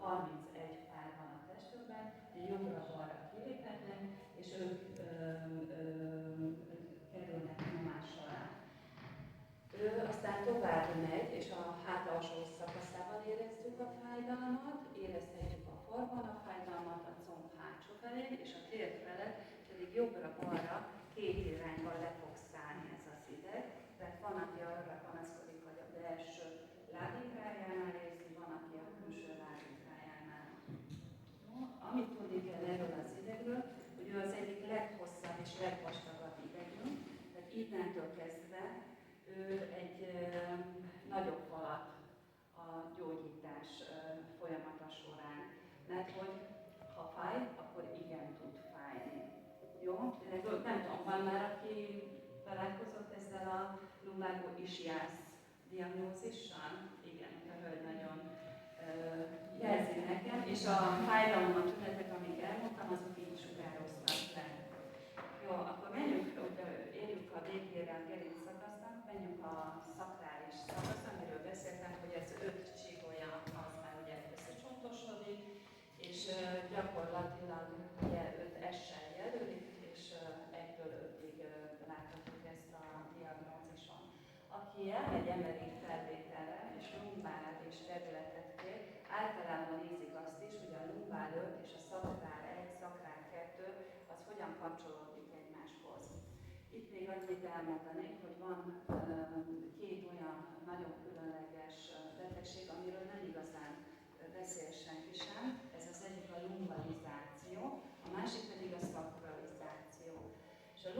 31 pár van a testőrben, jobbra-balra kiléphetnek, és ők kerülnek nyomás alá. Ő aztán tovább megy, és a hátalsó szakaszában érezzük a fájdalmat, érezhetjük a farban a fájdalmat, a comb hátsó felén, és a tér felett pedig jobbra-balra két irányban le fog szállni ez az ideg. Tehát van, aki arra panaszkodik, hogy a belső lábikrájánál érzi, van, aki a külső lábikrájánál. Amit tudni kell erről az idegről, hogy ő az egyik leghosszabb és legvastagabb idegünk, tehát innentől kezdve ő egy nagyobb falat a gyógyítás folyamata során. Mert hogy ha fáj, akkor igen tud fájni. Jó? Nem tudom, van már, aki találkozott ezzel a lumbago ischiász diagnózissal? Igen, a hölgy nagyon jelzi nekem, és a fájdalom, a tünetek, amik elmondtam, azok így sugároznak le. Jó, akkor menjünk, hogy érjük a végére a gerinc szakasznak, menjünk a szakrális szakasz, amiről beszéltem, hogy ez 5 csíkolya, az már ugye összecsontosodik, és gyakorlatilag ugye 5 S-sel jelölik, és 1-től 5-ig láthatjuk ezt a diagnózison. Aki elmegy MRI felvételre, és lumbális területet kér, általában nézik azt is, hogy a lumbál 5 és a szakrál 1, szakrál 2, az hogyan kapcsolódik egymáshoz. Itt még annyit elmondanék, hogy van 2 olyan nagyon